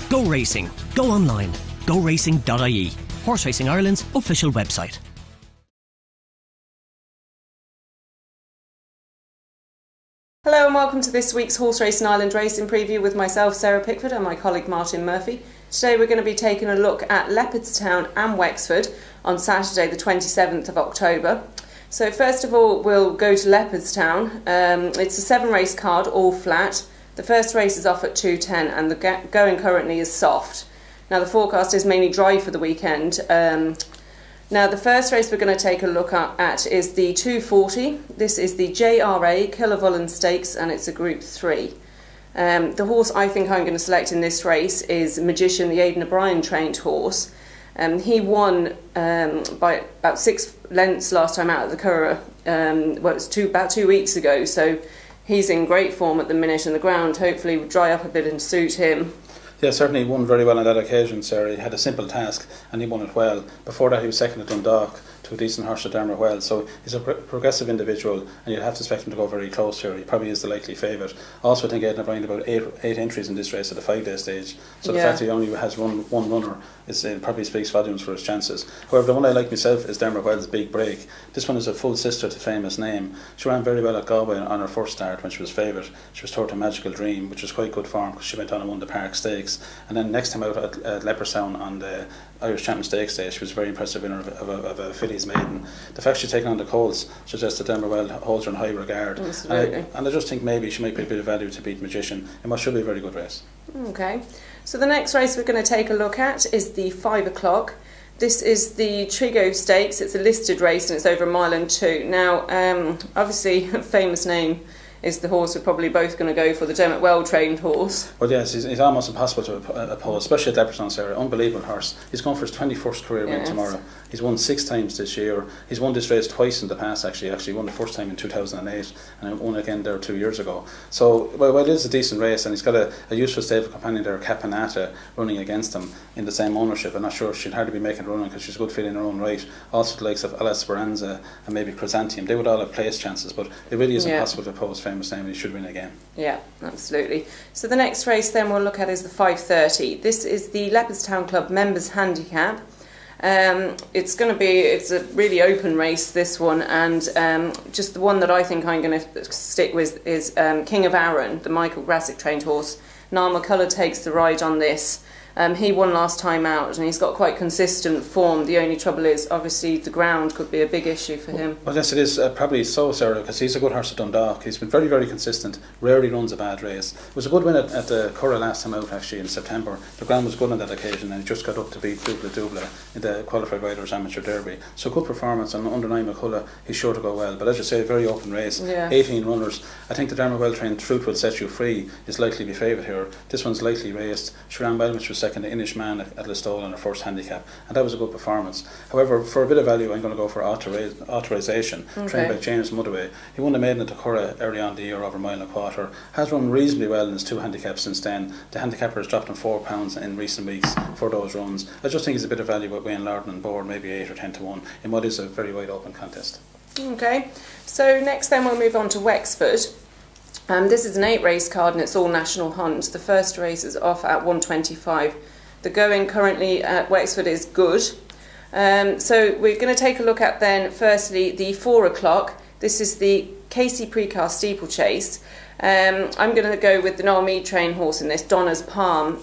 Go racing. Go online. GoRacing.ie. Horse Racing Ireland's official website. Hello and welcome to this week's Horse Racing Ireland racing preview with myself, Sarah Pickford, and my colleague Martin Murphy. Today we're going to be taking a look at Leopardstown and Wexford on Saturday the 27th of October. So first of all we'll go to Leopardstown. It's a 7-race card, all flat. The first race is off at 2:10 and the going currently is soft. Now the forecast is mainly dry for the weekend. Now the first race we're going to take a look at is the 240. This is the JRA Killavullen Stakes and it's a Group 3. The horse I think I'm going to select in this race is Magician, the Aidan O'Brien trained horse. He won by about 6 lengths last time out at the Curragh. Well, it was about 2 weeks ago, so he's in great form at the minute, and the ground hopefully will dry up a bit and suit him. Yeah, certainly he won very well on that occasion, Sarah. He had a simple task and he won it well. Before that he was second at Dundalk to a decent horse at Dermot Wells. So he's a progressive individual and you'd have to expect him to go very close here. He probably is the likely favourite. Also I think Aidan O'Brien about eight entries in this race at the 5-day stage. So the fact that he only has one runner probably speaks volumes for his chances. However, the one I like myself is Dermot Wells' Big Break. This one is a full sister to Famous Name. She ran very well at Galway on her first start when she was favourite. She was third to Magical Dream, which was quite good form because she went on and won the Park Stakes. And then next time out at Leopardstown on the Irish Champion Stakes Day, she was a very impressive winner of a fillies maiden. The fact she's taken on the Colts suggests that Dermot Wells holds her in high regard. And I just think maybe she might be a bit of value to beat Magician in what should be a very good race. Okay, so the next race we're going to take a look at is the 5 o'clock. This is the Trigo Stakes. It's a listed race and it's over 1.2 miles. Now, obviously, Famous Name is the horse we're probably both going to go for, the Dermot Wells trained horse. Well, yes, he's almost impossible to oppose, especially at Leopardstown, Sarah. Unbelievable horse. He's going for his 21st career win tomorrow. He's won 6 times this year. He's won this race twice in the past, actually. He won the first time in 2008 and won again there 2 years ago. So, well, it is a decent race and he's got a useful stable companion there, Caponata, running against him in the same ownership. I'm not sure she'd hardly be making a run because she's a good fit in her own right. Also the likes of Ala Speranza and maybe Chrysanthemum. They would all have place chances, but it really is impossible to oppose Famous Name and he should win again. Yeah, absolutely. So the next race then we'll look at is the 5:30. This is the Leopardstown Club Members Handicap. It's a really open race, this one, and just the one that I think I'm going to stick with is King of Arran, the Michael Grassick trained horse. Niall McCullough takes the ride on this. He won last time out and he's got quite consistent form. The only trouble is obviously the ground could be a big issue for him. Well, yes, it is probably so, Sarah, because he's a good horse at Dundalk. He's been very, very consistent, rarely runs a bad race. It was a good win at the Curragh last time out, actually, in September. The ground was good on that occasion and he just got up to beat Dubla in the Qualified Riders Amateur Derby. So good performance, and under Niall McCullough he's sure to go well. But as you say, a very open race, 18 runners. I think the Dermot Wells trained Truth Will Set You Free is likely to be favourite here. This one's lightly raced. She ran well when she was second to Inish Man at Listowel in her first handicap, and that was a good performance. However, for a bit of value I'm going to go for Authorization, trained by James Mudaway. He won the maiden at the Curragh early on in the year over 1.25 miles, has run reasonably well in his 2 handicaps since then. The handicapper has dropped him £4 in recent weeks for those runs. I just think he's a bit of value with Wayne Lordan on board, maybe 8 or 10 to 1 in what is a very wide open contest. Okay, so next then we'll move on to Wexford. This is an 8-race card and it's all national hunt. The first race is off at 1:25. The going currently at Wexford is good. So we're going to take a look at then firstly the 4 o'clock. This is the Casey Precast Steeplechase. I'm going to go with the Noel Mead trained horse in this, Donna's Palm.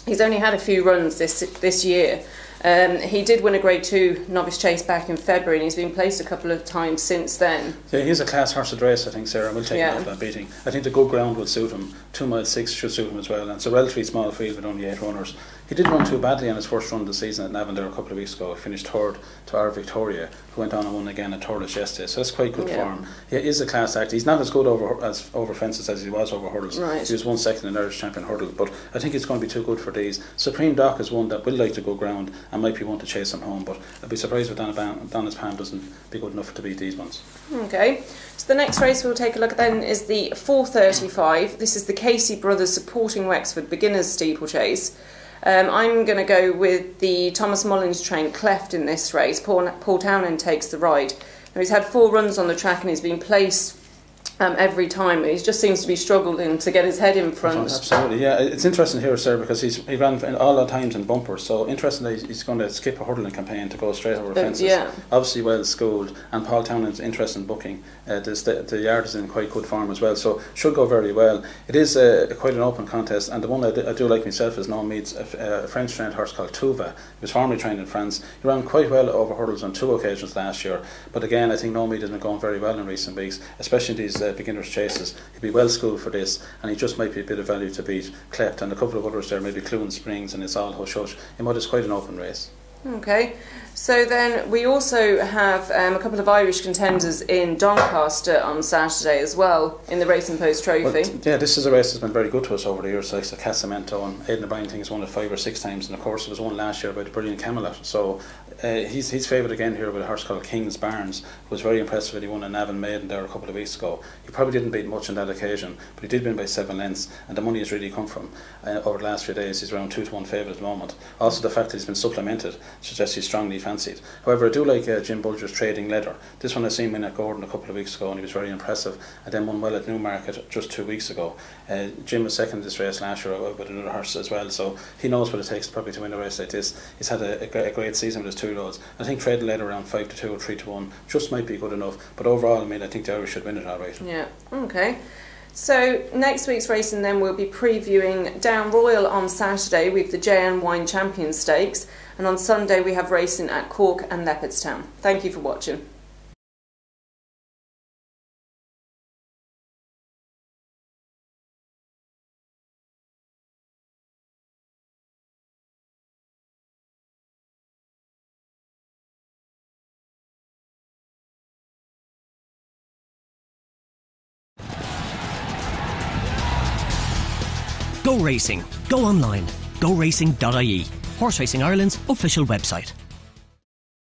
He's only had a few runs this year. He did win a Grade 2 novice chase back in February and he's been placed a couple of times since then. Yeah, he's a class horse to race, I think, Sarah. We'll take him off that beating. I think the good ground will suit him. 2.6 miles should suit him as well, and it's a relatively small field with only 8 runners. He didn't run too badly on his first run of the season at Navan there a couple of weeks ago. He finished third to our Victoria, who went on and won again at Thurles yesterday. So that's quite good form. He is a class act. He's not as good over fences as he was over hurdles. He was 1 second in Irish Champion hurdle, but I think it's going to be too good for these. Supreme Doc is one that will like to go ground and might be one to chase him home, but I'd be surprised if Donna's Palm doesn't be good enough to beat these ones. Okay, so the next race we'll take a look at then is the 4:35. This is the Casey Brothers Supporting Wexford Beginners Steeplechase. I'm going to go with the Thomas Mullins trained Cleft in this race. Paul Townend takes the ride. Now, he's had 4 runs on the track and he's been placed every time. He just seems to be struggling to get his head in front. Absolutely, yeah. It's interesting here, sir, because he ran all the times in bumpers. So interestingly, he's going to skip a hurdling campaign to go straight over fences. Yeah. Obviously well schooled, and Paul Townend's interest in booking. The yard is in quite good form as well, so should go very well. It is quite an open contest, and the one I do like myself is Noam Meade's a French trained horse called Tuva. He was formerly trained in France. He ran quite well over hurdles on 2 occasions last year, but again I think Noam Meade has been going very well in recent weeks, especially in these beginners chases. He'll be well schooled for this, and he just might be a bit of value to beat Clept and a couple of others there, maybe Clune Springs, and it's all hush hush in what is quite an open race. Okay, so then we also have a couple of Irish contenders in Doncaster on Saturday as well in the Racing Post Trophy. Well, yeah, this is a race that's been very good to us over the years, like the Casamento, and Aidan O'Brien has won it 5 or 6 times, and of course it was won last year by the brilliant Camelot. So he's favoured again here with a horse called King's Barnes, who was very impressive when he won a Navan Maiden there a couple of weeks ago. He probably didn't beat much on that occasion, but he did win by 7 lengths, and the money has really come from over the last few days. He's around 2-1 favourite at the moment. Also the fact that he's been supplemented suggests he's strongly fancied. However, I do like Jim Bulger's Trading Leather. This one I seen win at Gordon a couple of weeks ago, and he was very impressive, and then won well at Newmarket just 2 weeks ago. Jim was second in this race last year with another horse as well, so he knows what it takes probably to win a race like this. He's had a great season with his 2 loads. I think Trading Leather around 5-2 or 3-1 just might be good enough, but overall I mean I think the Irish should win it alright. Yeah, okay. So next week's racing then we'll be previewing Down Royal on Saturday with the JN Wine Champion Stakes, and on Sunday we have racing at Cork and Leopardstown. Thank you for watching. Go racing. Go online. GoRacing.ie. Horse Racing Ireland's official website.